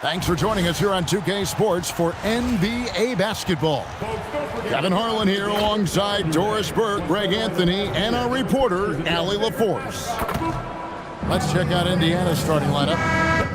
Thanks for joining us here on 2K Sports for NBA basketball. Kevin Harlan here alongside Doris Burke, Greg Anthony, and our reporter, Allie LaForce. Let's check out Indiana's starting lineup.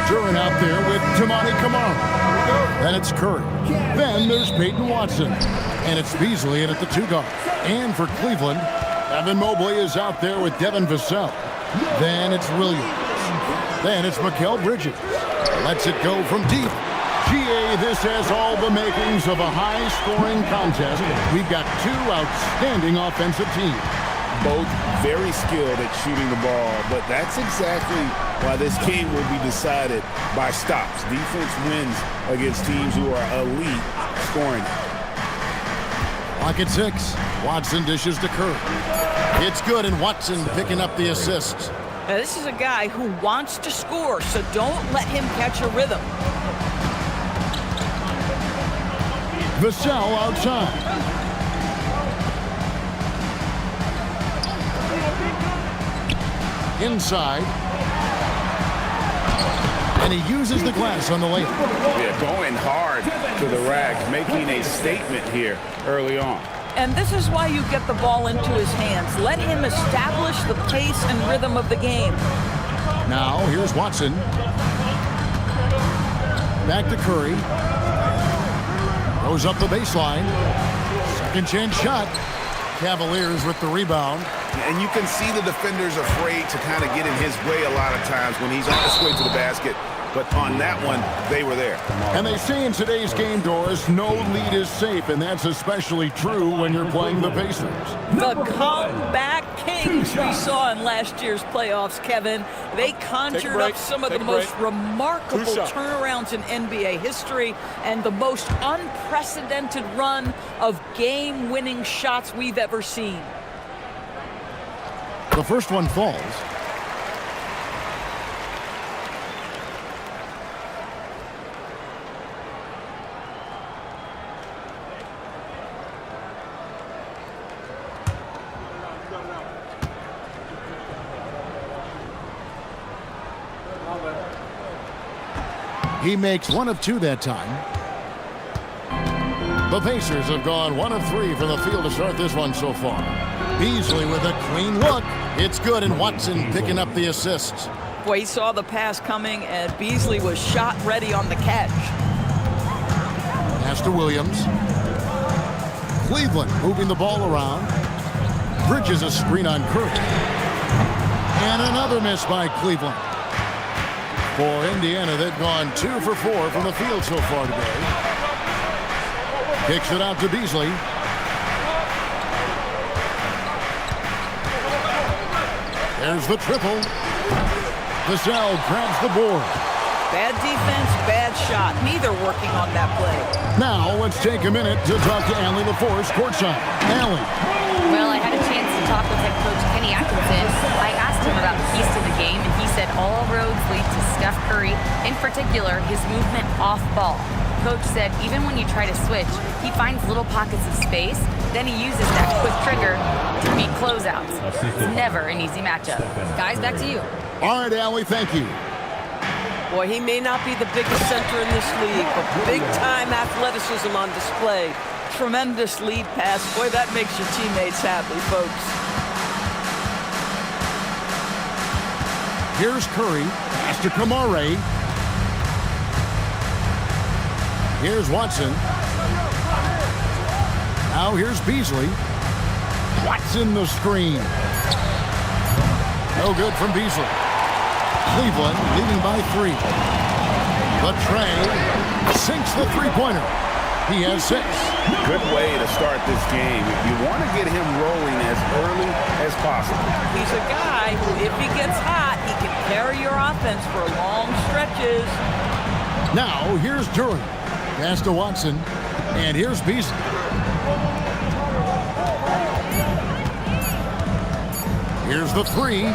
Duran out there with Tamani Kamara. Then it's Curry. Then there's Peyton Watson. And it's Beasley in at the 2 guard. And for Cleveland, Evan Mobley is out there with Devin Vassell. Then it's Williams. Then it's Mikal Bridges. Lets it go from deep. GA, this has all the makings of a high-scoring contest. We've got 2 outstanding offensive teams. Both very skilled at shooting the ball, but that's exactly why this game will be decided by stops. Defense wins against teams who are elite scoring. Clock at 6. Watson dishes to Curry. It's good, and Watson picking up the assist. Now, this is a guy who wants to score, so don't let him catch a rhythm. Vassell outside. Inside. And he uses the glass on the layup. Yeah, going hard to the rack, making a statement here early on. And this is why you get the ball into his hands. Let him establish the pace and rhythm of the game. Now, here's Watson. Back to Curry. Goes up the baseline. Second chance shot. Cavaliers with the rebound. And you can see the defenders afraid to kind of get in his way a lot of times when he's on his way to the basket. But on that one, they were there. And they say in today's game, Doris, no lead is safe, and that's especially true when you're playing the Pacers. The comeback kings we saw in last year's playoffs, Kevin. They conjured up some of the most remarkable turnarounds in NBA history and the most unprecedented run of game-winning shots we've ever seen. The first one falls. He makes 1 of 2 that time. The Pacers have gone 1 of 3 from the field to start this one so far. Beasley with a clean look. It's good, and Watson picking up the assist. Boy, he saw the pass coming, and Beasley was shot ready on the catch. Pass to Williams. Cleveland moving the ball around. Bridges a screen on Curry. And another miss by Cleveland. For Indiana, they've gone 2 for 4 from the field so far today. Kicks it out to Beasley. There's the triple. Vassell grabs the board. Bad defense, bad shot. Neither working on that play. Now let's take a minute to talk to Allie LaForce courtside. Allie. Well, I had a chance to talk with head coach Kenny Atkinson. I asked him about the keys to the game, and he said all roads lead to Steph Curry, in particular, his movement off ball. Coach said even when you try to switch, he finds little pockets of space, then he uses that quick trigger to beat closeouts. It's never an easy matchup. Guys, back to you. All right, Allie, thank you. Boy, he may not be the biggest center in this league, but big-time athleticism on display. Tremendous lead pass. Boy, that makes your teammates happy, folks. Here's Curry. Pass to Kamare. Here's Watson. Now here's Beasley. Watson the screen. No good from Beasley. Cleveland leading by 3. The tray sinks the three-pointer. He has 6. Good way to start this game. You want to get him rolling as early as possible. He's a guy who, if he gets hot, he can carry your offense for long stretches. Now here's Duran. Pass to Watson. And here's Beasley. Here's the 3.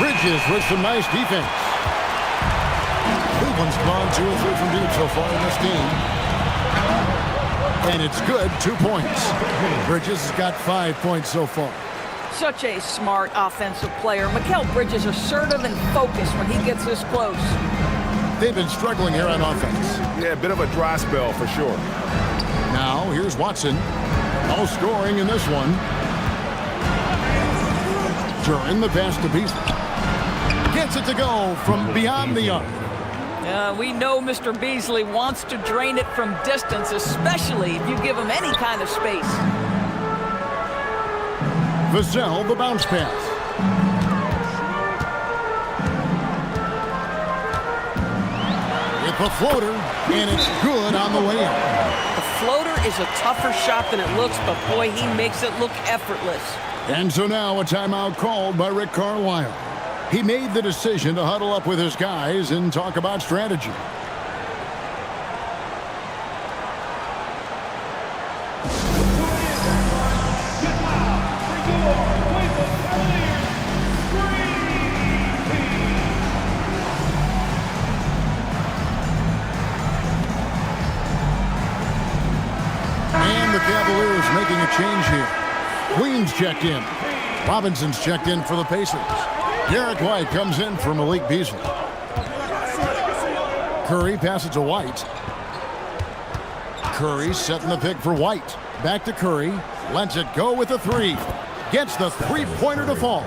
Bridges with some nice defense. Cleveland's gone 2 or 3 from deep so far in this game. And it's good, 2 points. Bridges has got 5 points so far. Such a smart offensive player. Mikal Bridges assertive and focused when he gets this close. They've been struggling here on offense. Yeah, a bit of a dry spell for sure. Now here's Watson. No scoring in this one. Duran the pass to Beasley. Gets it to go from beyond the arc. We know Mr. Beasley wants to drain it from distance, especially if you give him any kind of space. Vassell the bounce pass. It's a floater, and it's good on the way in. The floater is a tougher shot than it looks, but boy, he makes it look effortless. And so now a timeout called by Rick Carlisle. He made the decision to huddle up with his guys and talk about strategy. And the Cavaliers making a change here. Queen's checked in. Robinson's checked in for the Pacers. Derek White comes in for Malik Beasley. Curry passes to White. Curry setting the pick for White. Back to Curry. Lets it go with the 3. Gets the three-pointer to fall.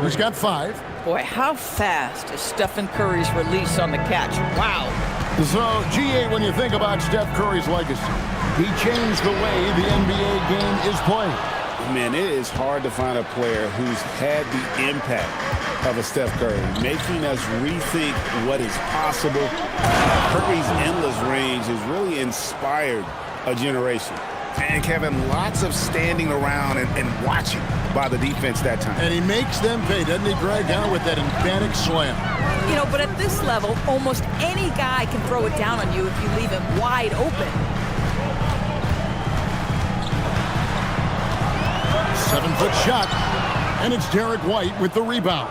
He's got 5. Boy, how fast is Stephen Curry's release on the catch? Wow. So, GA, when you think about Steph Curry's legacy, he changed the way the NBA game is played. Man, it is hard to find a player who's had the impact of a Steph Curry, making us rethink what is possible. Curry's endless range has really inspired a generation. And Kevin, lots of standing around and watching by the defense that time. And he makes them pay, doesn't he, Greg, down with that emphatic slam. You know, but at this level, almost any guy can throw it down on you if you leave him wide open. 7-foot shot, and it's Derek White with the rebound.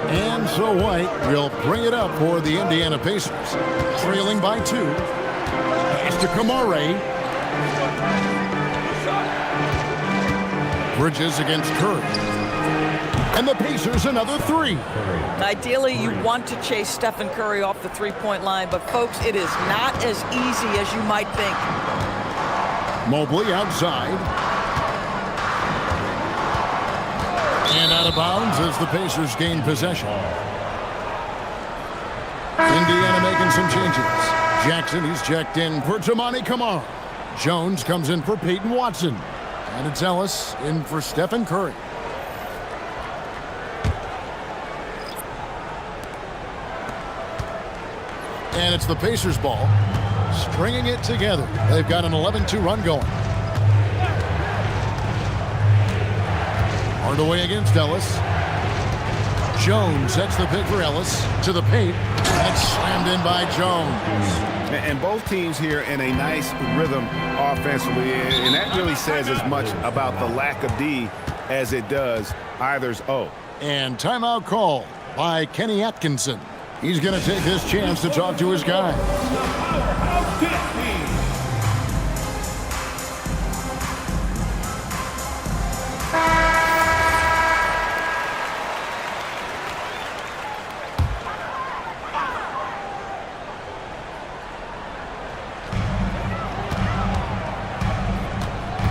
And so White will bring it up for the Indiana Pacers, trailing by 2. Pass to Kamare. Bridges against Curry. And the Pacers another 3. Ideally, you want to chase Stephen Curry off the three-point line, but folks, it is not as easy as you might think. Mobley outside. And out of bounds as the Pacers gain possession. Indiana making some changes. Jackson, he's checked in for Tamani Kamara. Jones comes in for Peyton Watson. And it's Ellis in for Stephen Curry. And it's the Pacers' ball. Stringing it together. They've got an 11-2 run going. Hardaway against Ellis. Jones sets the pick for Ellis to the paint. And slammed in by Jones. And both teams here in a nice rhythm offensively. And that really says as much about the lack of D as it does either's O. And timeout call by Kenny Atkinson. He's going to take this chance to talk to his guy.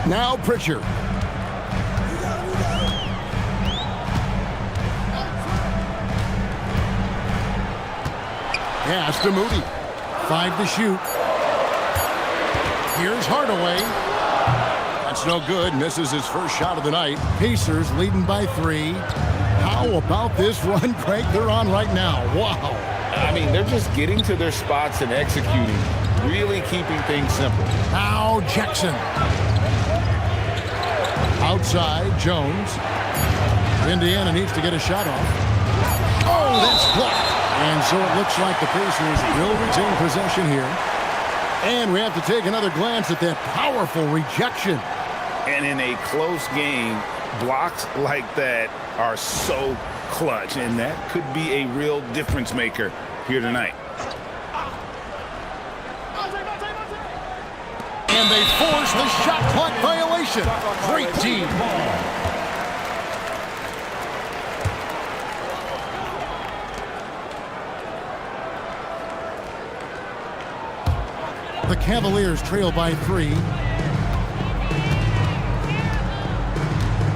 Now Pritchard. Pass to Moody. 5 to shoot. Here's Hardaway. That's no good. Misses his first shot of the night. Pacers leading by 3. How about this run, Craig, they're on right now? Wow. I mean, they're just getting to their spots and executing. Really keeping things simple. Now Jackson. Outside, Jones. Indiana needs to get a shot off. Oh, that's blocked. And so it looks like the Pacers will retain possession here. And we have to take another glance at that powerful rejection. And in a close game, blocks like that are so clutch. And that could be a real difference maker here tonight. And they force the shot clock violation. Great team. The Cavaliers trail by 3.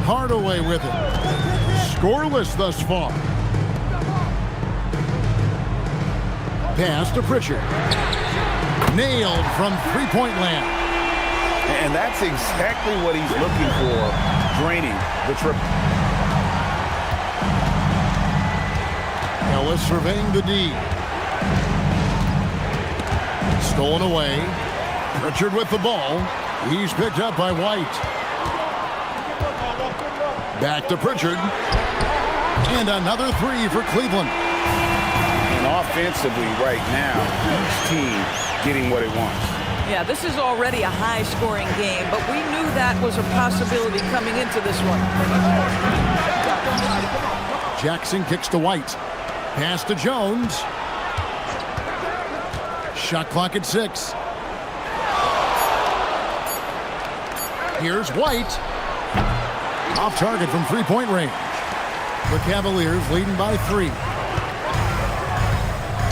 Hardaway with it. Scoreless thus far. Pass to Pritchard. Nailed from three-point land. And that's exactly what he's looking for, draining the triple. Ellis surveying the D. Stolen away. Pritchard with the ball. He's picked up by White. Back to Pritchard. And another 3 for Cleveland. And offensively right now, each team getting what it wants. Yeah, this is already a high-scoring game, but we knew that was a possibility coming into this one. Jackson kicks to White. Pass to Jones. Shot clock at 6. Here's White. Off target from three-point range. The Cavaliers leading by 3.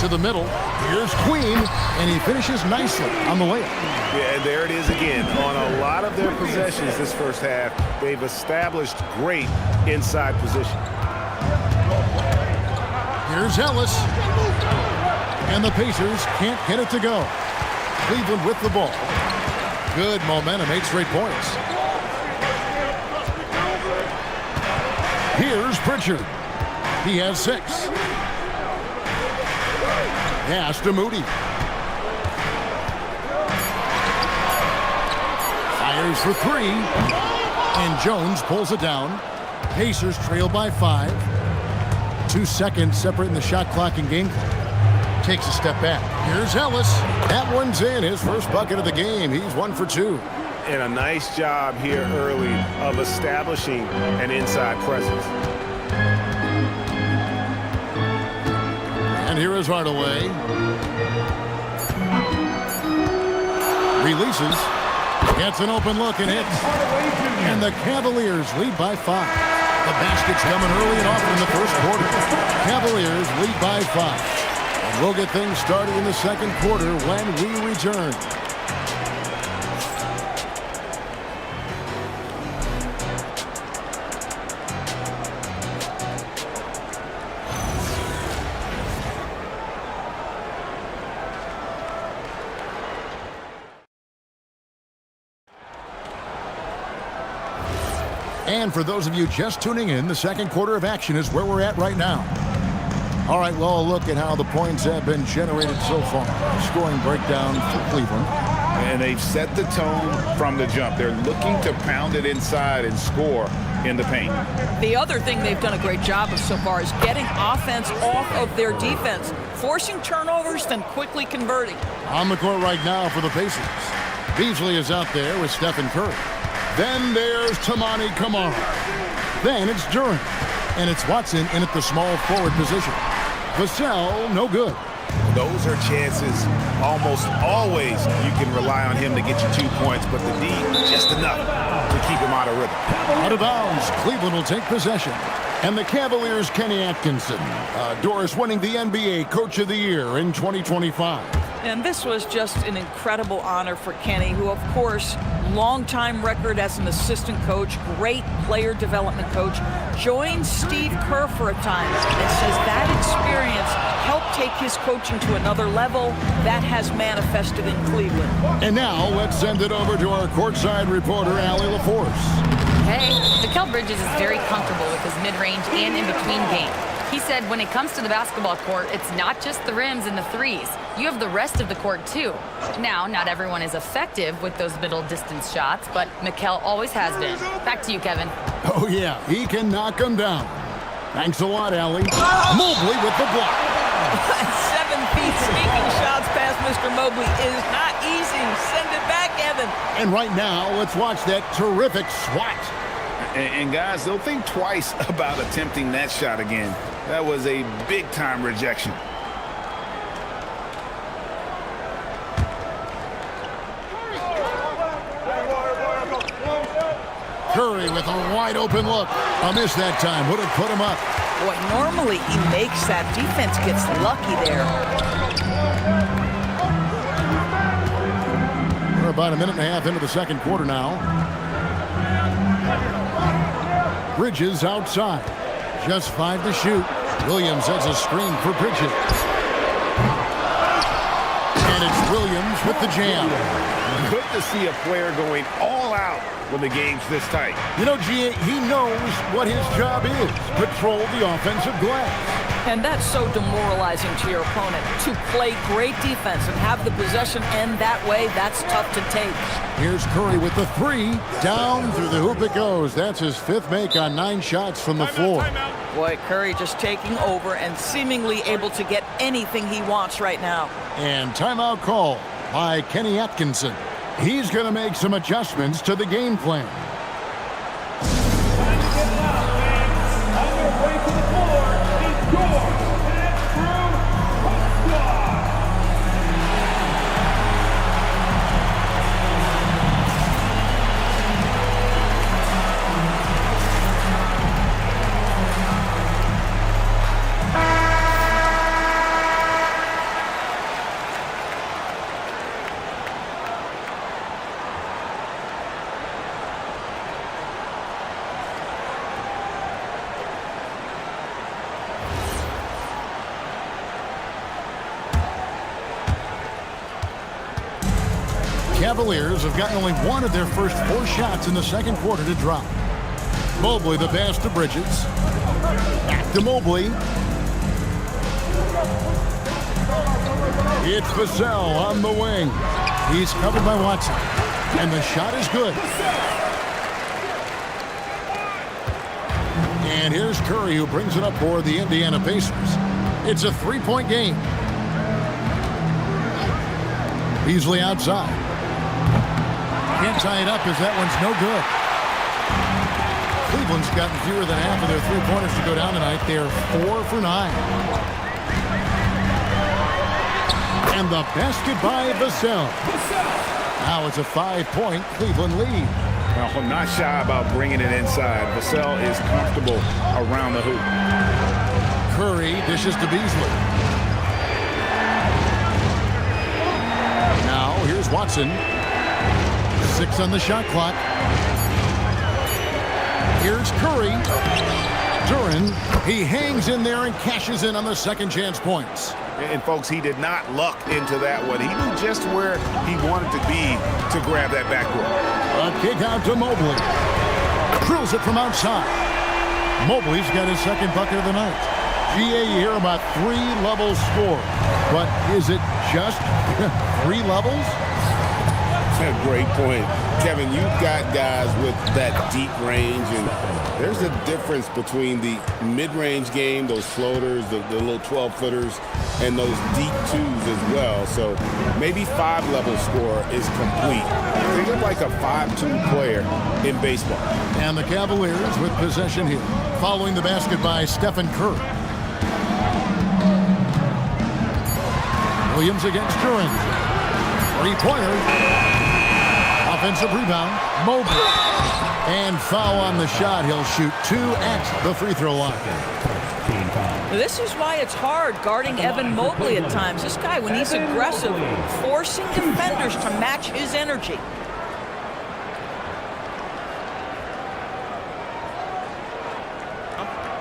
To the middle. Here's Queen, and he finishes nicely on the layup. Yeah, and there it is again. On a lot of their possessions this first half, they've established great inside position. Here's Ellis. And the Pacers can't get it to go. Cleveland with the ball. Good momentum, 8 straight points. Here's Pritchard. He has 6. Pass to Moody. Fires for 3. And Jones pulls it down. Pacers trail by 5. 2 seconds separating the shot clock and game clock. Takes a step back. Here's Ellis. That one's in. His first bucket of the game. He's 1 for 2. And a nice job here early of establishing an inside presence. And here is Hardaway. Releases. Gets an open look and hits. And the Cavaliers lead by 5. The basket's coming early and often in the first quarter. Cavaliers lead by 5. And we'll get things started in the second quarter when we return. And for those of you just tuning in, the second quarter of action is where we're at right now. All right, well, look at how the points have been generated so far. Scoring breakdown for Cleveland. And they've set the tone from the jump. They're looking to pound it inside and score in the paint. The other thing they've done a great job of so far is getting offense off of their defense, forcing turnovers, then quickly converting. On the court right now for the Pacers. Beasley is out there with Stephen Curry. Then there's Tamani Kamara. Then it's Durant. And it's Watson in at the small forward position. Vassell, no good. Those are chances almost always you can rely on him to get you 2 points, but the D just enough to keep him out of rhythm. Out of bounds, Cleveland will take possession. And the Cavaliers' Kenny Atkinson. Doris winning the NBA Coach of the Year in 2025. And this was just an incredible honor for Kenny, who, of course, long-time record as an assistant coach, great player development coach, joined Steve Kerr for a time and says that experience helped take his coaching to another level. That has manifested in Cleveland. And now let's send it over to our courtside reporter, Allie LaForce. Hey, Mikal Bridges is very comfortable with his mid-range and in-between game. He said when it comes to the basketball court, it's not just the rims and the threes. You have the rest of the court, too. Now, not everyone is effective with those middle-distance shots, but Mikal always has been. Back to you, Kevin. Oh, yeah, he can knock them down. Thanks a lot, Allie. Mobley with the block. 7 feet sneaking shots past Mr. Mobley is not easy. Send it back, Evan. And right now, let's watch that terrific swat. And guys, they'll think twice about attempting that shot again. That was a big-time rejection. Curry with a wide-open look. A miss that time. Would have put him up. Boy, normally he makes that. Defense gets lucky there. We're about a minute and a half into the second quarter now. Bridges outside. Just 5 to shoot. Williams has a screen for Bridges. And it's Williams with the jam. Good to see a player going all out when the game's this tight. You know, G.A., he knows what his job is. Patrol the offensive glass. And that's so demoralizing to your opponent. To play great defense and have the possession end that way, that's tough to take. Here's Curry with the 3. Down through the hoop it goes. That's his 5th make on 9 shots from the floor. Boy, Curry just taking over and seemingly able to get anything he wants right now. And timeout call by Kenny Atkinson. He's going to make some adjustments to the game plan. Cavaliers have gotten only 1 of their first 4 shots in the second quarter to drop. Mobley the pass to Bridges. Back to Mobley. It's Vassell on the wing. He's covered by Watson. And the shot is good. And here's Curry, who brings it up for the Indiana Pacers. It's a 3-point game. Beasley outside. Can't tie it up as that one's no good. Cleveland's gotten fewer than half of their 3-pointers to go down tonight. They're 4 for 9. And the basket by Vassell. Now it's a 5-point Cleveland lead. Well, not shy about bringing it inside. Vassell is comfortable around the hoop. Curry dishes to Beasley. Now here's Watson. 6 on the shot clock. Here's Curry. Durant, he hangs in there and cashes in on the second chance points. And folks, he did not luck into that one. He knew just where he wanted to be to grab that backboard. A kick out to Mobley. Drills it from outside. Mobley's got his second bucket of the night. GA, you hear about 3-level score. But is it just 3 levels? That's a great point. Kevin, you've got guys with that deep range, and there's a difference between the mid-range game, those floaters, the little 12-footers, and those deep twos as well. So maybe 5-level score is complete. Think of like a 5-2 player in baseball. And the Cavaliers with possession here, following the basket by Stephen Curry. Williams against Duran. 3-pointer. Offensive rebound. Mobley. And foul on the shot. He'll shoot 2 at the free throw line. This is why it's hard guarding Evan Mobley at times. This guy, when he's aggressive, forcing defenders to match his energy.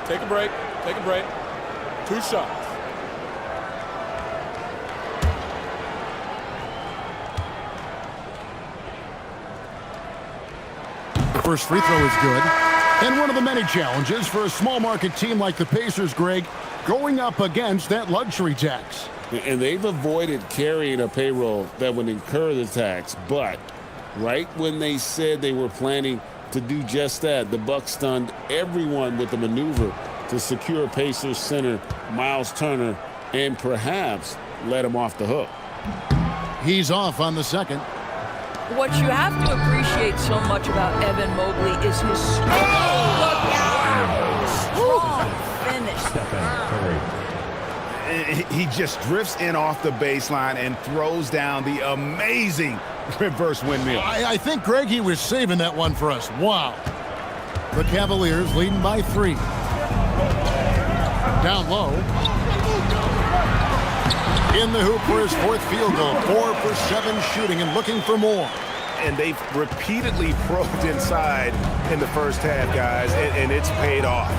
Take a break. Take a break. 2 shots. First free throw is good. And one of the many challenges for a small market team like the Pacers, Greg, going up against that luxury tax. And they've avoided carrying a payroll that would incur the tax. But right when they said they were planning to do just that, the Bucks stunned everyone with the maneuver to secure Pacers center Miles Turner and perhaps let him off the hook. He's off on the second. What you have to appreciate so much about Evan Mobley is his strong finish. He just drifts in off the baseline and throws down the amazing reverse windmill. I think, Greg, he was saving that one for us. Wow. The Cavaliers leading by 3. Down low. In the hoop for his 4th field goal. 4 for 7 shooting and looking for more. And they've repeatedly probed inside in the first half, guys, and it's paid off.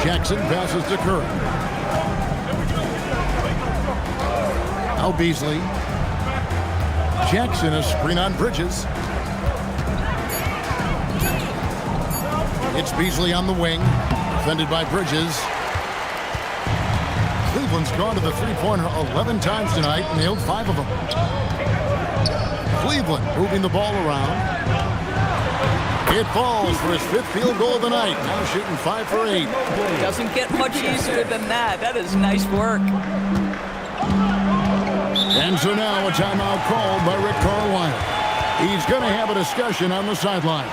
Jackson passes to Curry. Now Beasley. Jackson, a screen on Bridges. It's Beasley on the wing. Defended by Bridges. Cleveland's gone to the three-pointer 11 times tonight, nailed 5 of them. Cleveland moving the ball around. It falls for his 5th field goal of the night. Now shooting 5 for 8. Doesn't get much easier than that. That is nice work. And so now a timeout called by Rick Carlisle. He's going to have a discussion on the sideline.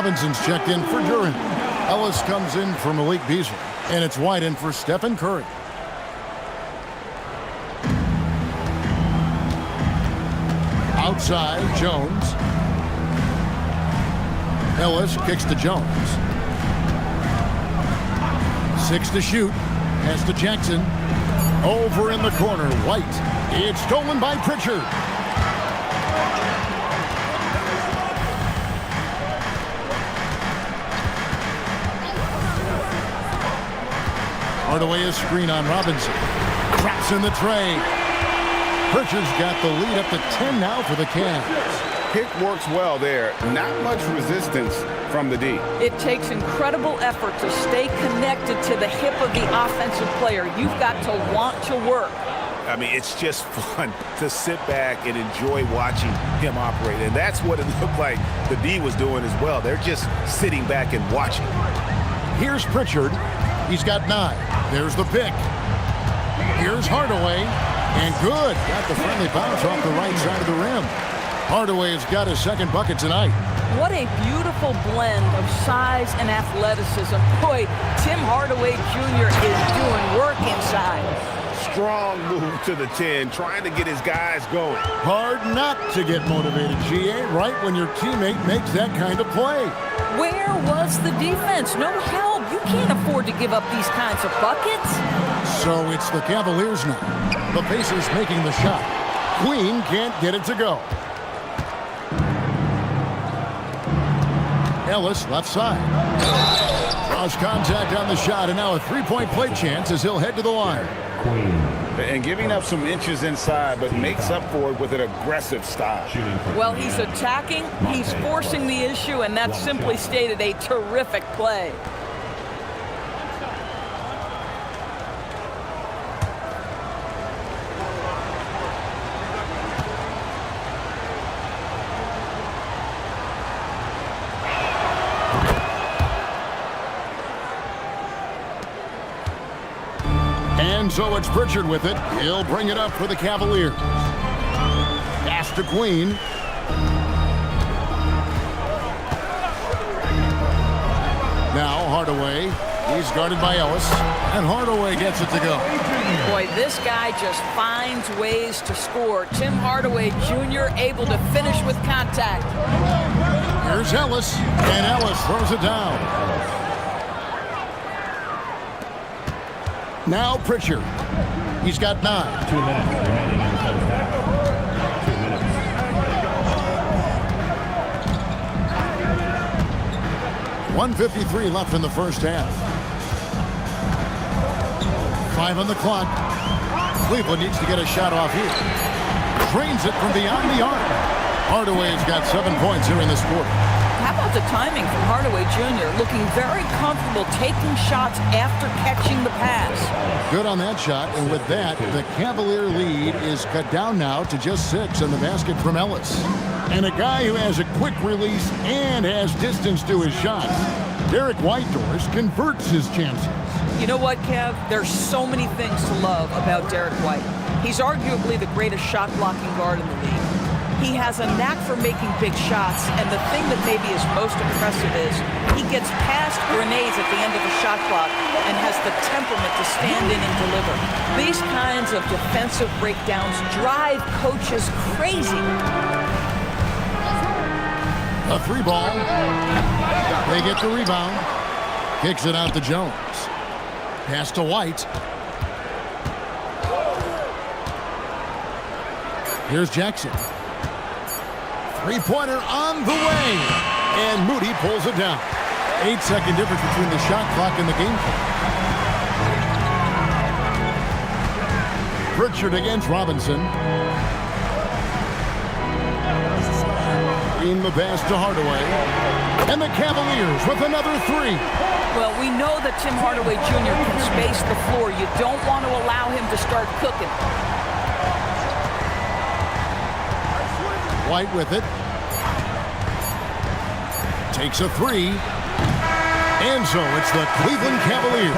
Robinson's checked in for Duran. Ellis comes in for Malik Beasley. And it's White in for Stephen Curry. Outside, Jones. Ellis kicks to Jones. 6 to shoot. Pass to Jackson. Over in the corner, White. It's stolen by Pritchard. Hardaway is screen on Robinson. Traps in the tray. Pritchard's got the lead up to 10 now for the Cavs. Pick works well there. Not much resistance from the D. It takes incredible effort to stay connected to the hip of the offensive player. You've got to want to work. I mean, it's just fun to sit back and enjoy watching him operate. And that's what it looked like the D was doing as well. They're just sitting back and watching. Here's Pritchard. He's got 9. There's the pick. Here's Hardaway. And good. Got the friendly bounce off the right side of the rim. Hardaway has got his second bucket tonight. What a beautiful blend of size and athleticism. Boy, Tim Hardaway Jr. is doing work inside. Strong move to the 10, trying to get his guys going. Hard not to get motivated, GA, right when your teammate makes that kind of play. Where was the defense? No help. You can't afford to give up these kinds of buckets. So it's the Cavaliers now. The Pacers making the shot. Queen can't get it to go. Ellis, left side. Draws contact on the shot, and now a three-point play chance as he'll head to the line. And giving up some inches inside, but makes up for it with an aggressive style. Well, he's attacking, he's forcing the issue, and that's simply stated a terrific play. And so it's Pritchard with it. He'll bring it up for the Cavaliers. Pass to Queen. Now Hardaway. He's guarded by Ellis. And Hardaway gets it to go. Boy, this guy just finds ways to score. Tim Hardaway Jr. able to finish with contact. Here's Ellis. And Ellis throws it down. Now Pritchard. He's got 9. 2 minutes remaining in the first half. 2 minutes. .153 left in the first half. 5 on the clock. Cleveland needs to get a shot off here. Drains it from beyond the arc. Hardaway's got 7 points here in this quarter. How about the timing from Hardaway Jr. looking very comfortable taking shots after catching the pass. Good on that shot, and with that, the Cavalier lead is cut down now to just 6 in the basket from Ellis. And a guy who has a quick release and has distance to his shots, Derek Whitehorse converts his chances. You know what, Kev? There's so many things to love about Derek White. He's arguably the greatest shot-blocking guard in the league. He has a knack for making big shots, and the thing that maybe is most impressive is he gets past grenades at the end of the shot clock and has the temperament to stand in and deliver. These kinds of defensive breakdowns drive coaches crazy. A 3 ball. They get the rebound. Kicks it out to Jones. Pass to White. Here's Jackson. Three-pointer on the way. And Moody pulls it down. 8-second difference between the shot clock and the game clock. Pritchard against Robinson. In the pass to Hardaway. And the Cavaliers with another 3. Well, we know that Tim Hardaway Jr. can space the floor. You don't want to allow him to start cooking. White with it. Takes a 3. And so it's the Cleveland Cavaliers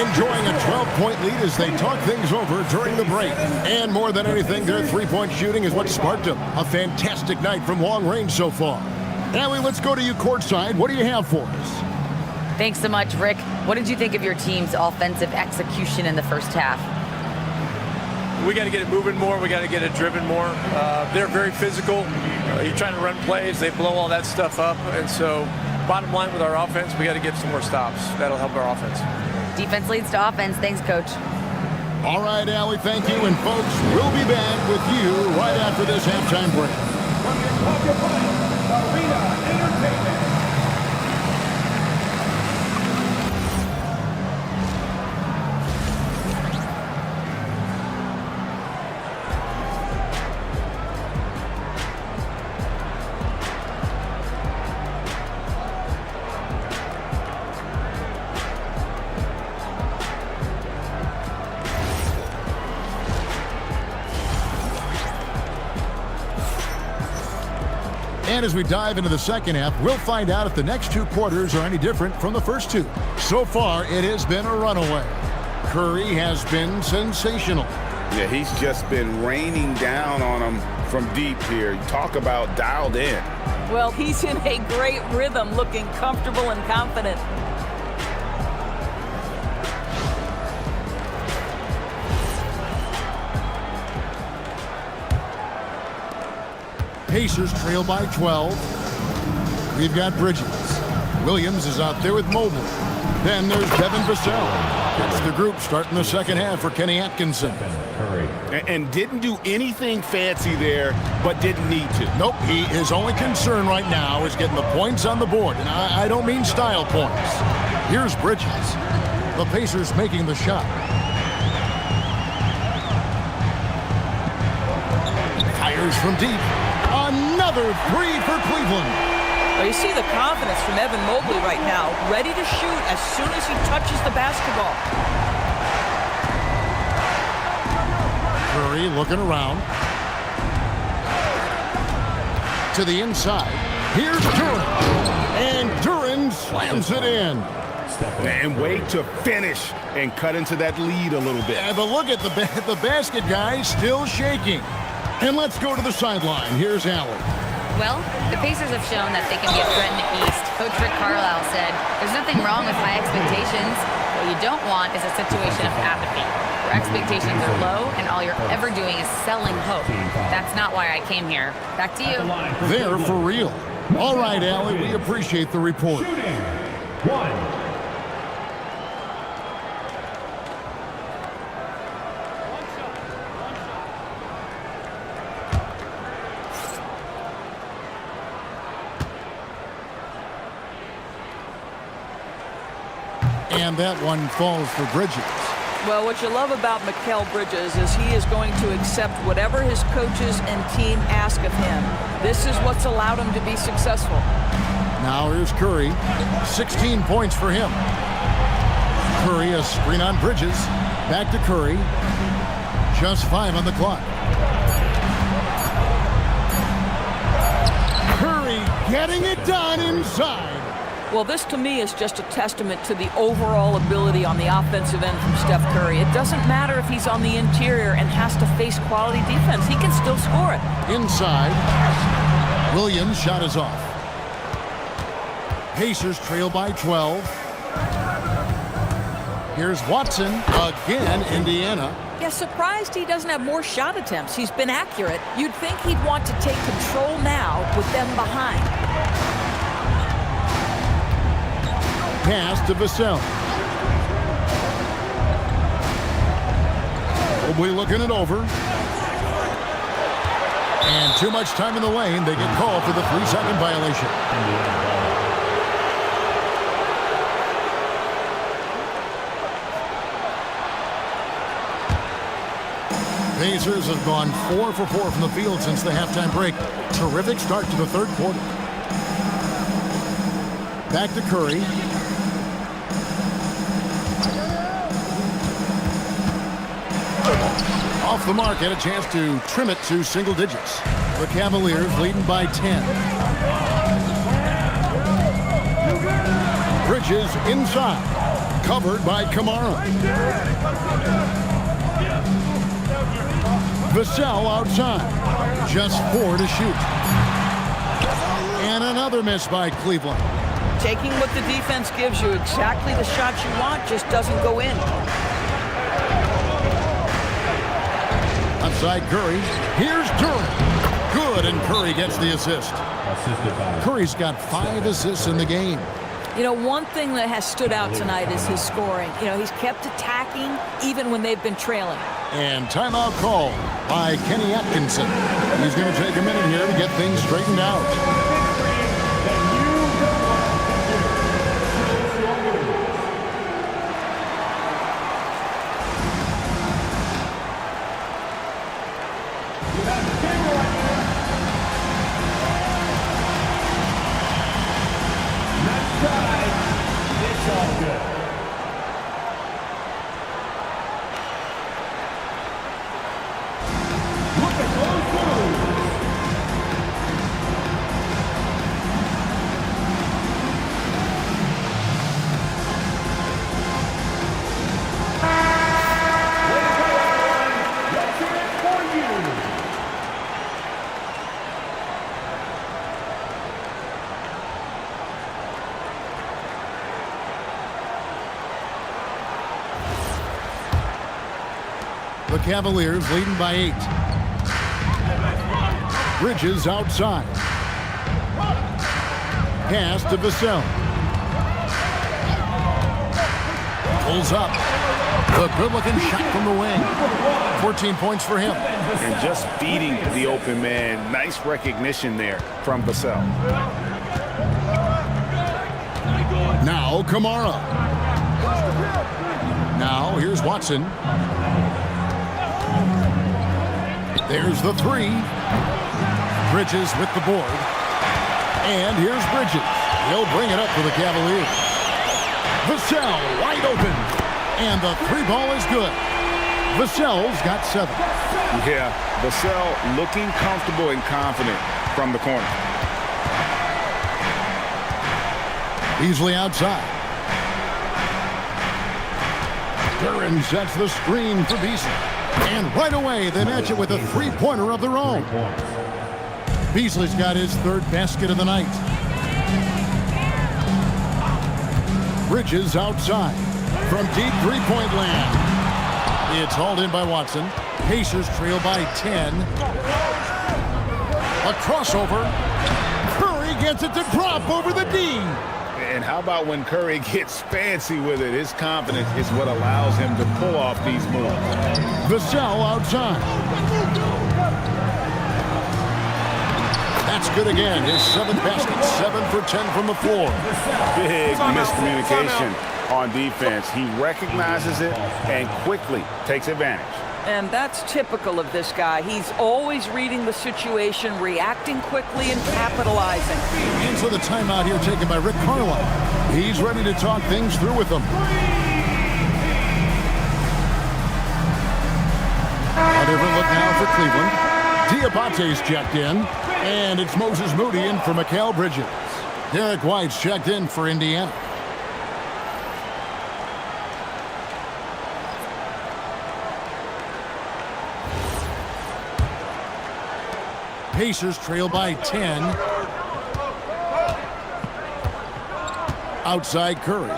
enjoying a 12-point lead as they talk things over during the break. And more than anything, their three-point shooting is what sparked them. A fantastic night from long range so far. Allie, let's go to you courtside. What do you have for us? Thanks so much, Rick. What did you think of your team's offensive execution in the first half? We got to get it moving more. We got to get it driven more. They're very physical. You're trying to run plays. They blow all that stuff up. And so bottom line with our offense, we got to get some more stops. That'll help our offense. Defense leads to offense. Thanks, Coach. All right, Allie, thank you. And, folks, we'll be back with you right after this halftime break. And as we dive into the second half, we'll find out if the next two quarters are any different from the first two. So far, it has been a runaway. Curry has been sensational. Yeah, he's just been raining down on them from deep here. Talk about dialed in. Well, he's in a great rhythm, looking comfortable and confident. Pacers trail by 12. We've got Bridges. Williams is out there with Mobley. Then there's Devin Vassell. It's the group starting the second half for Kenny Atkinson. And didn't do anything fancy there, but didn't need to. Nope, his only concern right now is getting the points on the board. And I don't mean style points. Here's Bridges. The Pacers making the shot. Fires from deep. Another three for Cleveland. Well, you see the confidence from Evan Mobley right now, ready to shoot as soon as he touches the basketball. Curry looking around. To the inside. Here's Duren. And Duren slams it in. And wait to finish and cut into that lead a little bit. Yeah, but look at the basket, guys, still shaking. And let's go to the sideline. Here's Allen. Well, the Pacers have shown that they can be a threat in the East. Coach Rick Carlisle said, there's nothing wrong with high expectations. What you don't want is a situation of apathy, where expectations are low and all you're ever doing is selling hope. That's not why I came here. Back to you. They're for real. All right, Allie, we appreciate the report. One. And that one falls for Bridges. Well, what you love about Mikal Bridges is he is going to accept whatever his coaches and team ask of him. This is what's allowed him to be successful. Now here's Curry. 16 points for him. Curry, a screen on Bridges. Back to Curry. Just 5 on the clock. Curry getting it done inside. Well, this to me is just a testament to the overall ability on the offensive end from Steph Curry. It doesn't matter if he's on the interior and has to face quality defense. He can still score it. Inside. Williams' shot is off. Pacers trail by 12. Here's Watson. Again, Indiana. Yeah, surprised he doesn't have more shot attempts. He's been accurate. You'd think he'd want to take control now with them behind. Pass to Vassell. Mobley looking it over. And too much time in the lane. They get called for the 3-second violation. Pacers have gone 4 for 4 from the field since the halftime break. Terrific start to the third quarter. Back to Curry. Off the mark, had a chance to trim it to single digits. The Cavaliers leading by 10. Bridges inside. Covered by Kamara. Vassell outside. Just 4 to shoot. And another miss by Cleveland. Taking what the defense gives you, exactly the shot you want, just doesn't go in. Outside Curry. Here's Duren. Good, and Curry gets the assist. Curry's got 5 assists in the game. You know, one thing that has stood out tonight is his scoring. You know, he's kept attacking even when they've been trailing. And timeout call by Kenny Atkinson. He's going to take a minute here to get things straightened out. The Cavaliers leading by 8. Bridges outside. Pass to Vassell. Pulls up. A good-looking shot from the wing. 14 points for him. And just feeding the open man. Nice recognition there from Vassell. Now Kamara. Now here's Watson. There's the 3. Bridges with the board. And here's Bridges. He'll bring it up for the Cavaliers. Vassell wide open. And the 3 ball is good. Vassell's got 7. Yeah, Vassell looking comfortable and confident from the corner. Beasley outside. Duran sets the screen for Beasley. And right away, they match it with a 3-pointer of their own. Beasley's got his 3rd basket of the night. Bridges outside. From deep 3-point land. It's hauled in by Watson. Pacers trail by 10. A crossover. Curry gets it to drop over the D. And how about when Curry gets fancy with it? His confidence is what allows him to pull off these moves. Vassell outside. That's good again. His 7th basket. 7 for 10 from the floor. Big miscommunication on defense. He recognizes it and quickly takes advantage. And that's typical of this guy. He's always reading the situation, reacting quickly, and capitalizing. And so the timeout here taken by Rick Carlisle. He's ready to talk things through with them. A different look now for Cleveland. Diabate's checked in, and it's Moses Moody in for Mikal Bridges. Derek White's checked in for Indiana. Pacers trail by 10. Outside Curry.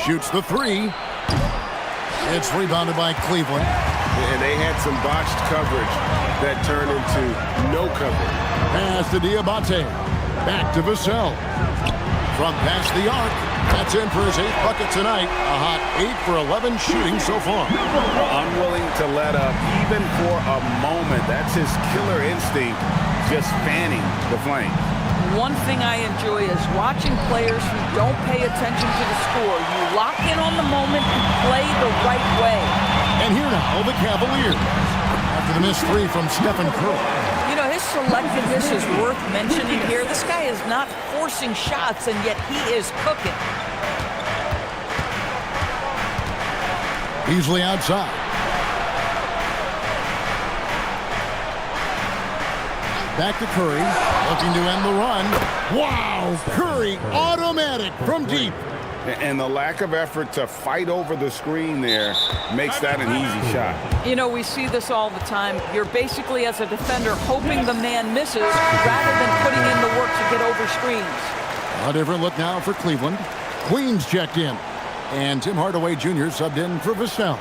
Shoots the 3. It's rebounded by Cleveland. And they had some botched coverage that turned into no coverage. Pass to Diabate. Back to Vassell. From past the arc. That's in for his 8th bucket tonight. A hot 8 for 11 shooting so far. Unwilling to let up even for a moment. That's his killer instinct, just fanning the flame. One thing I enjoy is watching players who don't pay attention to the score. You lock in on the moment and play the right way. And here now, the Cavaliers. After the missed 3 from Stephen Curry. You know, his selectiveness is worth mentioning here. This guy is not forcing shots, and yet he is cooking. Beasley outside. Back to Curry, looking to end the run. Wow, Curry automatic from deep. And the lack of effort to fight over the screen there makes that an easy shot. You know, we see this all the time. You're basically, as a defender, hoping the man misses rather than putting in the work to get over screens. A different look now for Cleveland. Queens checked in. And Tim Hardaway Jr. subbed in for Vassell.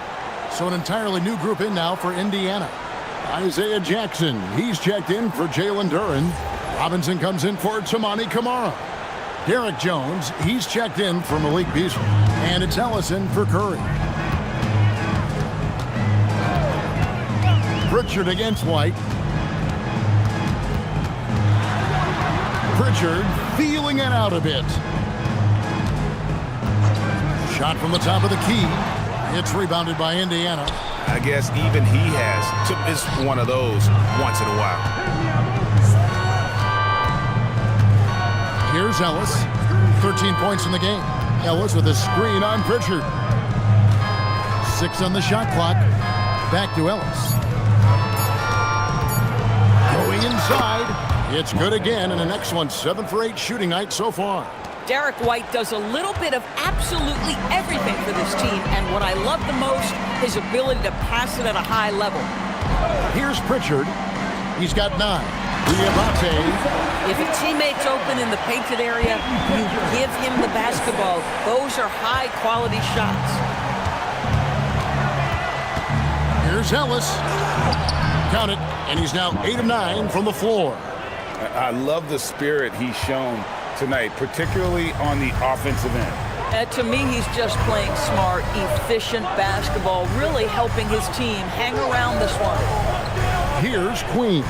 So an entirely new group in now for Indiana. Isaiah Jackson, he's checked in for Jalen Duran. Robinson comes in for Tamani Kamara. Derek Jones, he's checked in for Malik Beasley. And it's Ellison for Curry. Pritchard against White. Pritchard feeling it out a bit. Shot from the top of the key. It's rebounded by Indiana. I guess even he has to miss one of those once in a while. Here's Ellis. 13 points in the game. Ellis with a screen on Pritchard. 6 on the shot clock. Back to Ellis. Going inside. It's good again, and an excellent 7 for 8 shooting night so far. Derek White does a little bit of absolutely everything for this team, and what I love the most, his ability to pass it at a high level. Here's Pritchard. He's got 9. Diabate. If a teammate's open in the painted area, you give him the basketball. Those are high-quality shots. Here's Ellis. Count it, and he's now 8 of 9 from the floor. I love the spirit he's shown tonight, particularly on the offensive end. To me, he's just playing smart, efficient basketball, really helping his team hang around this one. Here's Queen.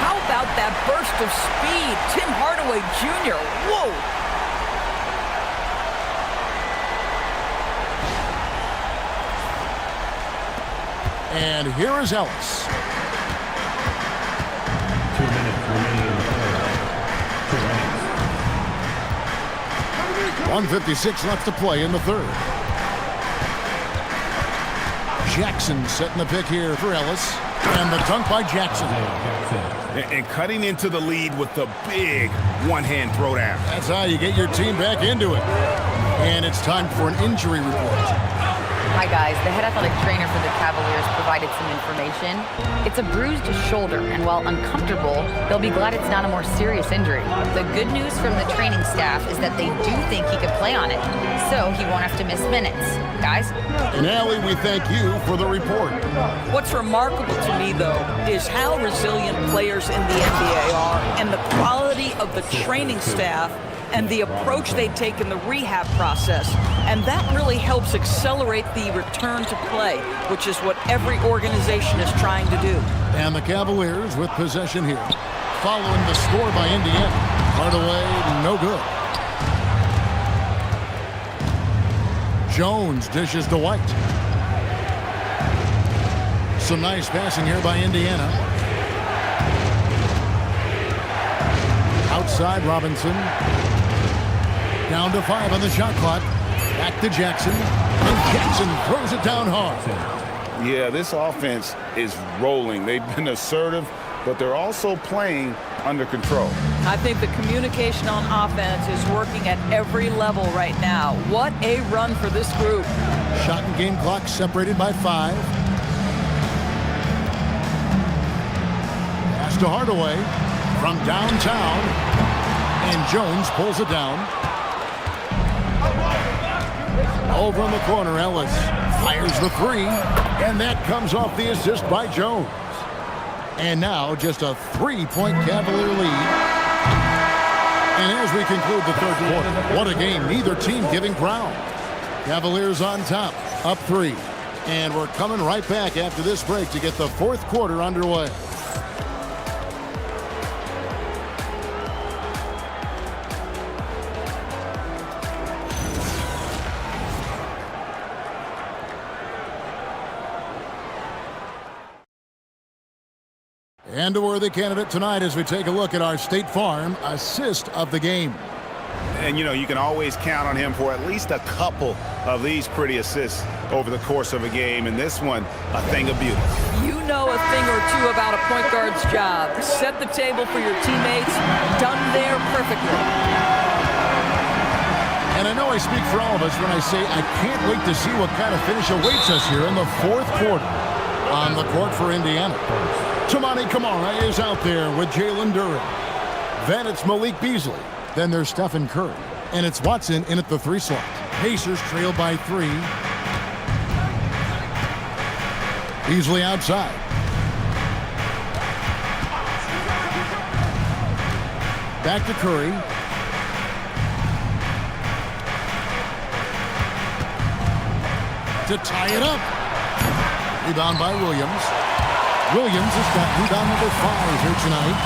How about that burst of speed? Tim Hardaway Jr. Whoa! And here is Ellis. 2 minutes remaining in the third. 2 minutes. 1:56 left to play in the third. Jackson setting the pick here for Ellis. And the dunk by Jackson. And cutting into the lead with the big one-hand throwdown. That's how you get your team back into it. And it's time for an injury report. Hi guys, the head athletic trainer for the Cavaliers provided some information. It's a bruised shoulder, and while uncomfortable, they'll be glad it's not a more serious injury. The good news from the training staff is that they do think he could play on it, so he won't have to miss minutes. Guys? And Allie, we thank you for the report. What's remarkable to me, though, is how resilient players in the NBA are and the quality of the training staff and the approach they take in the rehab process. And that really helps accelerate the return to play, which is what every organization is trying to do. And the Cavaliers with possession here. Following the score by Indiana. Hardaway, no good. Jones dishes to White. Some nice passing here by Indiana. Outside Robinson. Down to 5 on the shot clock. Back to Jackson. And Jackson throws it down hard. Yeah, this offense is rolling. They've been assertive, but they're also playing under control. I think the communication on offense is working at every level right now. What a run for this group. Shot and game clock separated by 5. Pass to Hardaway from downtown. And Jones pulls it down. Over in the corner, Ellis fires the 3, and that comes off the assist by Jones. And now just a 3-point Cavalier lead. And as we conclude the third quarter, what a game, neither team giving ground. Cavaliers on top, up 3. And we're coming right back after this break to get the fourth quarter underway. And a worthy candidate tonight as we take a look at our State Farm assist of the game. And, you know, you can always count on him for at least a couple of these pretty assists over the course of a game. And this one, a thing of beauty. You know a thing or two about a point guard's job. Set the table for your teammates. Done there perfectly. And I know I speak for all of us when I say I can't wait to see what kind of finish awaits us here in the fourth quarter. On the court for Indiana, Tamani Kamara is out there with Jalen Duren. Then it's Malik Beasley. Then there's Stephen Curry. And it's Watson in at the 3 slot. Pacers trail by 3. Beasley outside. Back to Curry. To tie it up. Rebound by Williams. Williams has got rebound number 5 here tonight.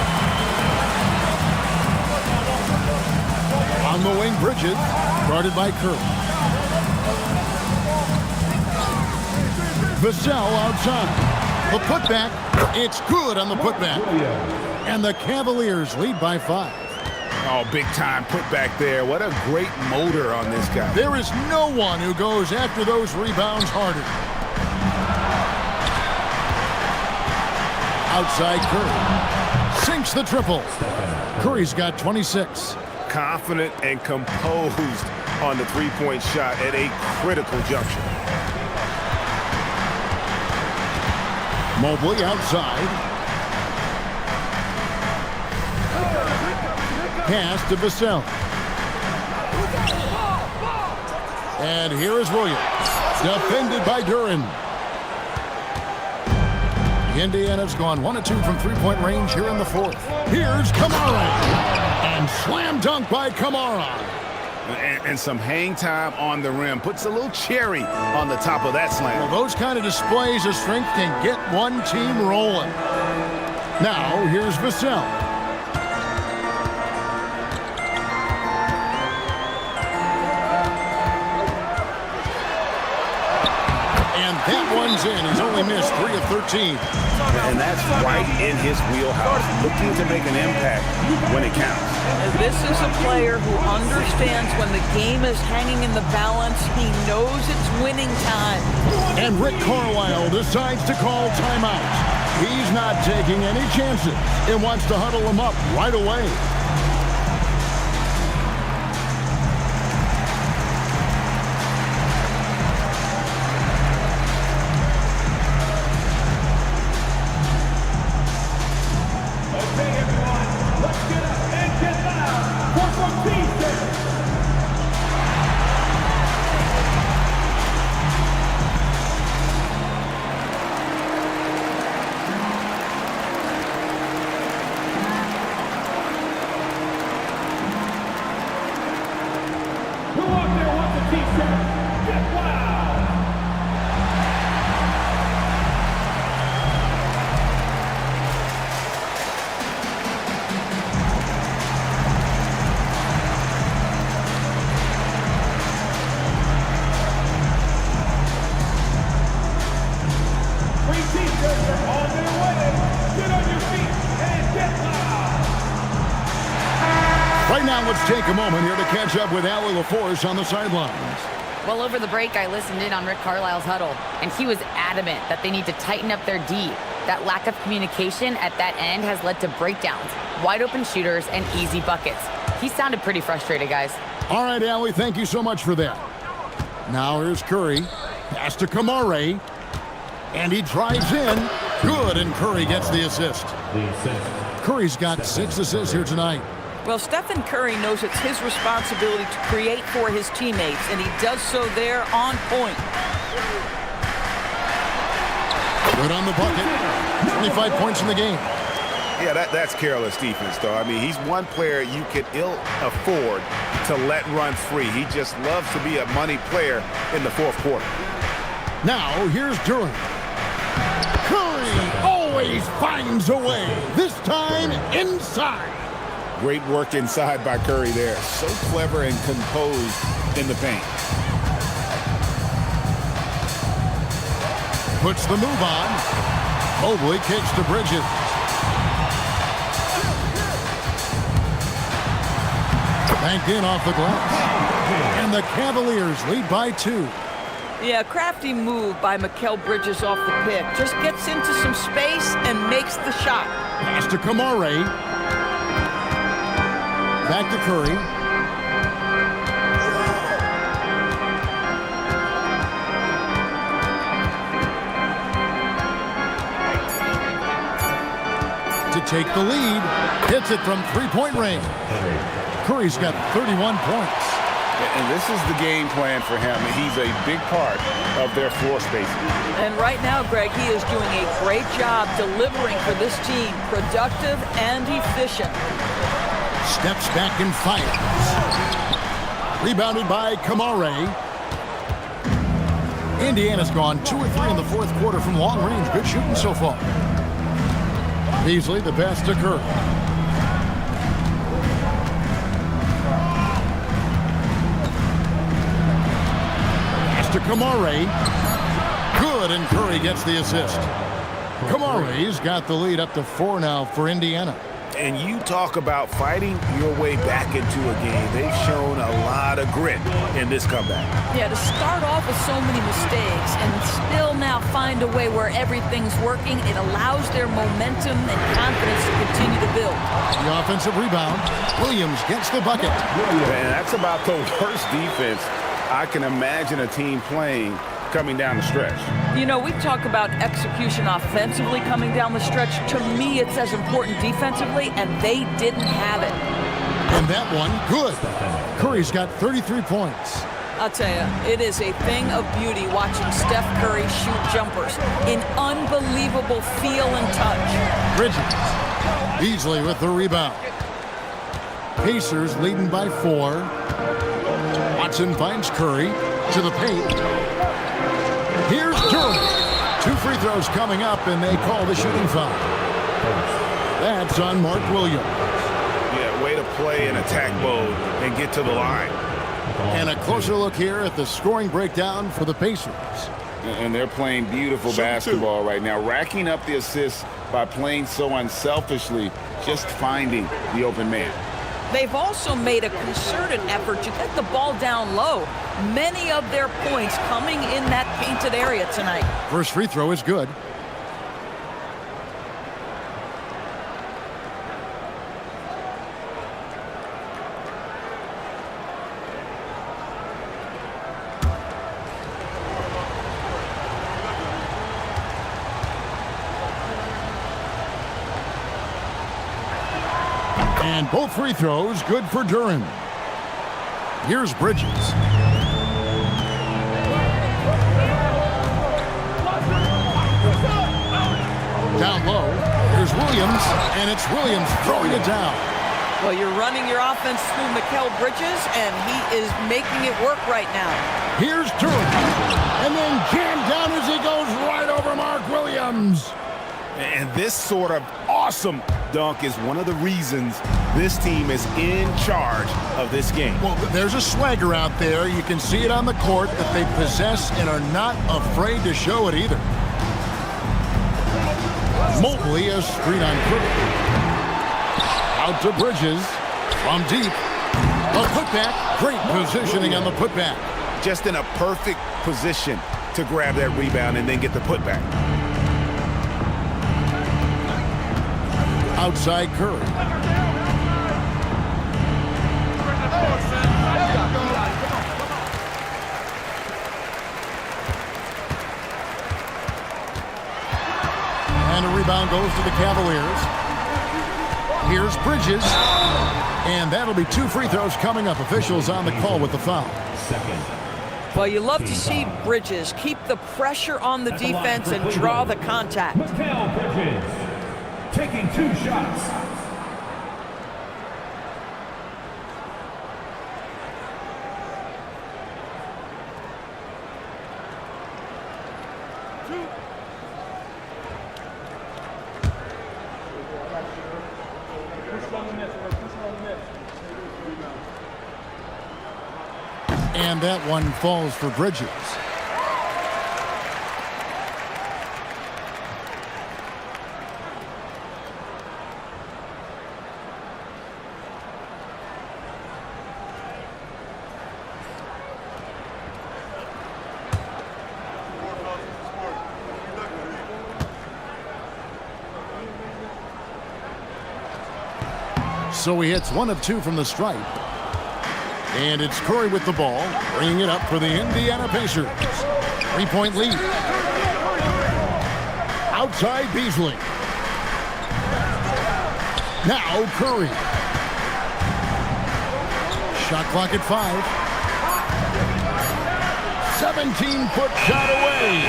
On the wing, Bridges, guarded by Curry. Vassell outside. The putback, it's good on the putback. And the Cavaliers lead by 5. Oh, big time putback there. What a great motor on this guy. There is no one who goes after those rebounds harder. Outside Curry. Sinks the triple. Curry's got 26. Confident and composed on the three-point shot at a critical juncture. Mobley outside. Pass to Vassell. And here is Williams, defended by Duran. Indiana's gone 1 of 2 from three-point range here in the fourth. Here's Kamara. And slam dunk by Kamara. And some hang time on the rim. Puts a little cherry on the top of that slam. Well, those kind of displays of strength can get one team rolling. Now, here's Vassell. And that one's in. He's only missed 3 of 13. And that's right in his wheelhouse. Looking to make an impact when it counts. And this is a player who understands when the game is hanging in the balance. He knows it's winning time. And Rick Carlisle decides to call timeout. He's not taking any chances and wants to huddle him up right away. Right now, let's take a moment here to catch up with Allie LaForce on the sidelines. Well, over the break, I listened in on Rick Carlisle's huddle, and he was adamant that they need to tighten up their D. That lack of communication at that end has led to breakdowns, wide open shooters, and easy buckets. He sounded pretty frustrated, guys. All right, Allie, thank you so much for that. Now here's Curry. Pass to Kamara. And he drives in. Good, and Curry gets the assist. Curry's got 6 assists here tonight. Well, Stephen Curry knows it's his responsibility to create for his teammates, and he does so there on point. Good on the bucket. 25 points in the game. Yeah, that's careless defense, though. I mean, he's one player you could ill afford to let run free. He just loves to be a money player in the fourth quarter. Now, here's Duran. Curry always finds a way. This time, inside. Great work inside by Curry there. So clever and composed in the paint. Puts the move on. Mobley kicks to Bridges. Banked in off the glass. And the Cavaliers lead by 2. Yeah, crafty move by Mikal Bridges off the pick. Just gets into some space and makes the shot. Pass to Kamara. Back to Curry. To take the lead. Hits it from three-point range. Curry's got 31 points. And this is the game plan for him. He's a big part of their floor spacing. And right now, Greg, he is doing a great job delivering for this team. Productive and efficient. Steps back and fires. Rebounded by Kamara. Indiana's gone 2 of 3 in the fourth quarter from long range. Good shooting so far. Beasley, the pass to Curry. Pass to Kamara. Good, and Curry gets the assist. Kamara's got the lead up to 4 now for Indiana. And you talk about fighting your way back into a game. They've shown a lot of grit in this comeback. Yeah, to start off with so many mistakes and still now find a way where everything's working, it allows their momentum and confidence to continue to build. The offensive rebound. Williams gets the bucket. And that's about the worst defense I can imagine a team playing coming down the stretch. You know, we talk about execution offensively coming down the stretch. To me, it's as important defensively, and they didn't have it. And that one, good. Curry's got 33 points. I'll tell you, it is a thing of beauty watching Steph Curry shoot jumpers in unbelievable feel and touch. Bridges. Beasley with the rebound. Pacers leading by 4. Watson finds Curry to the paint. Here's Durham. 2 free throws coming up, and they call the shooting foul. That's on Mark Williams. Yeah, way to play in attack mode and get to the line. And a closer look here at the scoring breakdown for the Pacers. And they're playing beautiful basketball right now, racking up the assists by playing so unselfishly, just finding the open man. They've also made a concerted effort to get the ball down low. Many of their points coming in that painted area tonight. First free throw is good. And both free throws good for Duren. Here's Bridges. Down low. Here's Williams, and it's Williams throwing it down. Well, you're running your offense through Mikal Bridges, and he is making it work right now. Here's Duren. And then jammed down as he goes right over Mark Williams. And this sort of awesome dunk is one of the reasons this team is in charge of this game. Well, there's a swagger out there. You can see it on the court that they possess and are not afraid to show it either. Mobley a screen on Curry. Out to Bridges from deep. A putback. Great positioning on the putback. Just in a perfect position to grab that rebound and then get the putback. Outside Curry. And a rebound goes to the Cavaliers. Here's Bridges. And that'll be 2 free throws coming up. Officials on the call with the foul. Well, you love to see Bridges keep the pressure on the defense and draw the contact. Mikal Bridges taking 2 shots. And that one falls for Bridges. So he hits 1 of 2 from the stripe. And it's Curry with the ball, bringing it up for the Indiana Pacers. 3-point lead. Outside Beasley. Now Curry. Shot clock at 5. 17-foot shot away.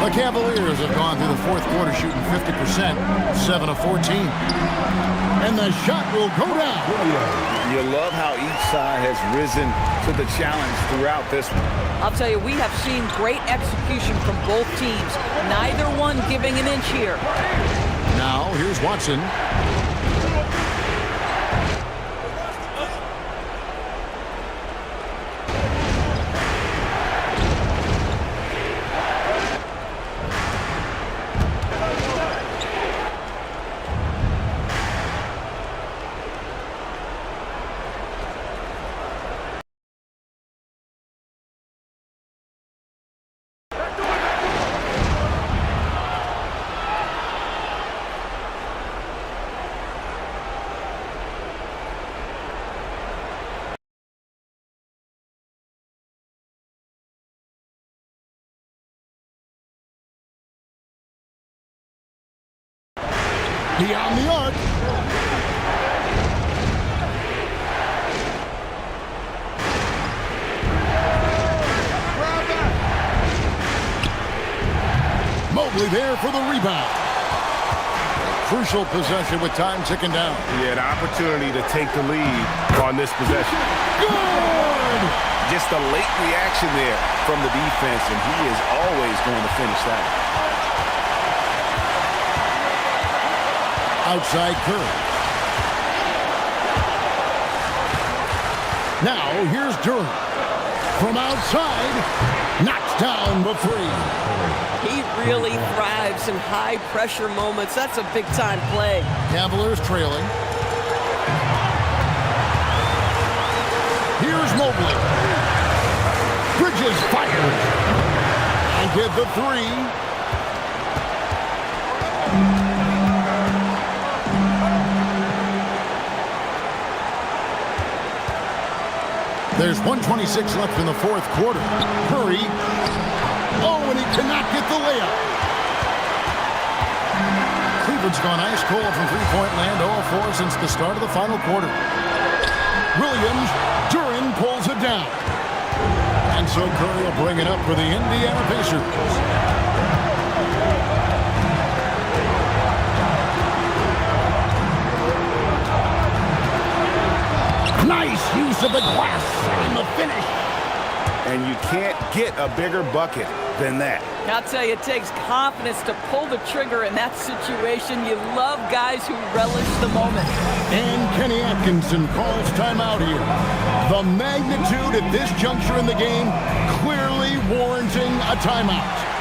The Cavaliers have gone through the 4th quarter shooting 50%, 7 of 14. And the shot will go down. You love how each side has risen to the challenge throughout this one. I'll tell you, we have seen great execution from both teams. Neither one giving an inch here. Now, here's Watson. Beyond the arc. Mobley there for the rebound. Crucial possession with time ticking down. Yeah, an opportunity to take the lead on this possession. Good! Just a late reaction there from the defense, and he is always going to finish that. Outside Curry. Now here's Durant. From outside, knocks down the three. He really thrives in high-pressure moments. That's a big-time play. Cavaliers trailing. Here's Mobley. Bridges fires. And get the three. There's 1:26 left in the fourth quarter. Curry. Oh, and he cannot get the layup. Cleveland's gone ice cold from three-point land, 0-4 since the start of the final quarter. Williams, Duran pulls it down. And so Curry will bring it up for the Indiana Pacers. Nice use of the glass on the finish. And you can't get a bigger bucket than that. I'll tell you, it takes confidence to pull the trigger in that situation. You love guys who relish the moment. And Kenny Atkinson calls timeout here. The magnitude at this juncture in the game clearly warranting a timeout.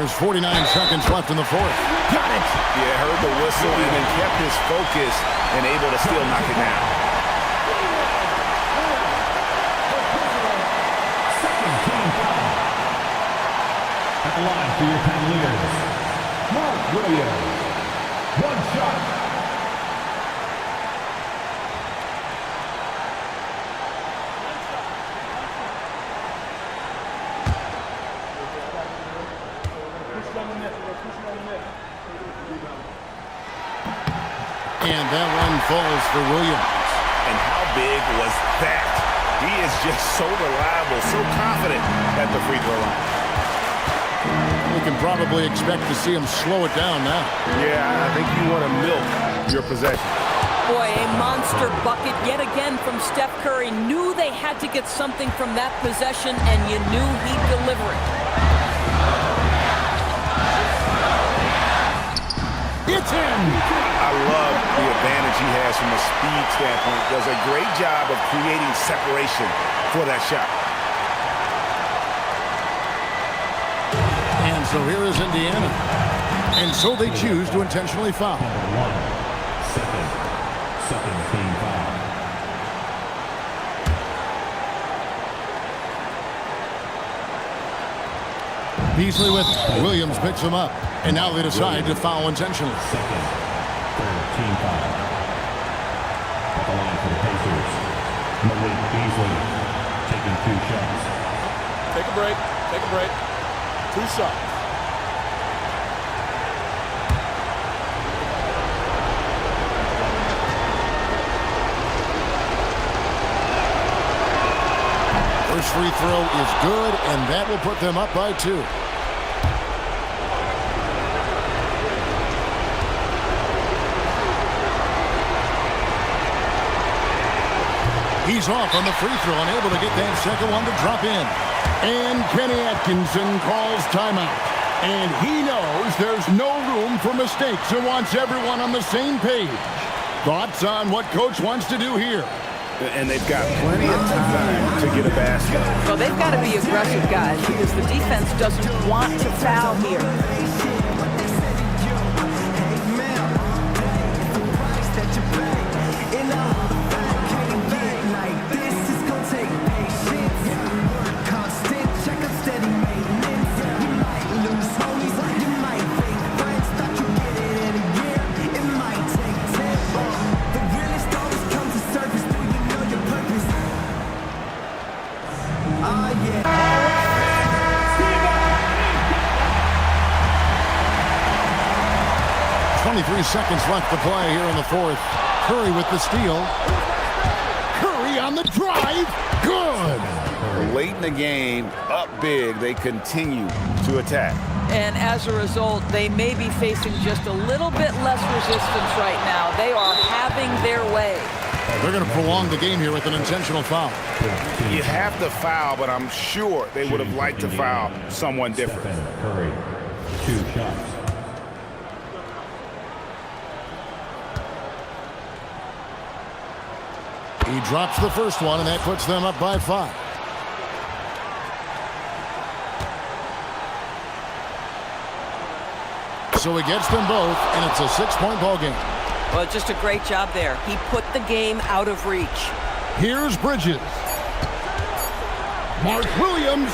There's 49 seconds left in the fourth. Got it! Yeah, heard the whistle and then kept his focus and able to still knock it down. Second team foul. At the line for your Cavaliers, Mark Williams. One shot. And that one falls for Williams. And how big was that? He is just so reliable, so confident at the free throw line. We can probably expect to see him slow it down now. Yeah, I think you want to milk your possession. Boy, a monster bucket yet again from Steph Curry. Knew they had to get something from that possession, and you knew he'd deliver it. It's in! I love the advantage he has from a speed standpoint. Does a great job of creating separation for that shot. And so here is Indiana. And so they choose to intentionally foul. Number one. Second team foul. Beasley with it. Williams picks him up. And now they decide to foul intentionally. Second, third team foul. At the line for the Pacers, Malik Beasley taking 2 shots. Take a break. Take a break. 2 shots. Next free throw is good, and that will put them up by 2. He's off on the free throw, unable to get that second one to drop in. And Kenny Atkinson calls timeout. And he knows there's no room for mistakes and wants everyone on the same page. Thoughts on what Coach wants to do here? And they've got plenty of time to get a basket. Well, they've got to be aggressive, guys, because the defense doesn't want to foul here. Seconds left to play here in the fourth. Curry with the steal. Curry on the drive. Good. Late in the game, up big, they continue to attack. And as a result, they may be facing just a little bit less resistance right now. They are having their way. They're going to prolong the game here with an intentional foul. You have to foul, but I'm sure they would have liked to foul someone different. Curry, 2 shots. He drops the first one, and that puts them up by 5. So he gets them both, and it's a 6-point ball game. Well, just a great job there. He put the game out of reach. Here's Bridges. Mark Williams.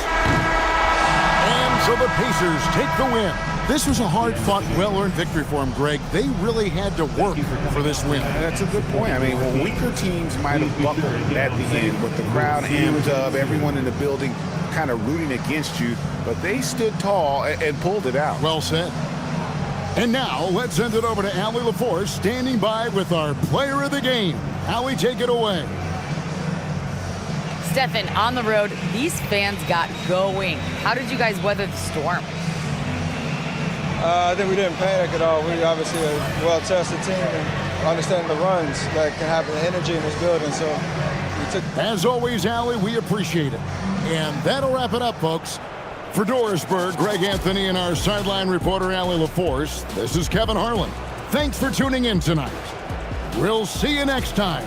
And so the Pacers take the win. This was a hard-fought, well-earned victory for them, Greg. They really had to work for this win. That's a good point. I mean, well, weaker teams might have buckled at the end with the crowd amped up, everyone in the building kind of rooting against you, but they stood tall and pulled it out. Well said. And now, let's send it over to Allie LaForce, standing by with our player of the game. Allie, take it away. Stephen, on the road, these fans got going. How did you guys weather the storm? I think we didn't panic at all. We obviously a well-tested team and understanding the runs that can happen, the energy in this building. So we took. As always, Allie, we appreciate it. And that'll wrap it up, folks. For Dorisburg, Greg Anthony and our sideline reporter, Allie LaForce, this is Kevin Harlan. Thanks for tuning in tonight. We'll see you next time.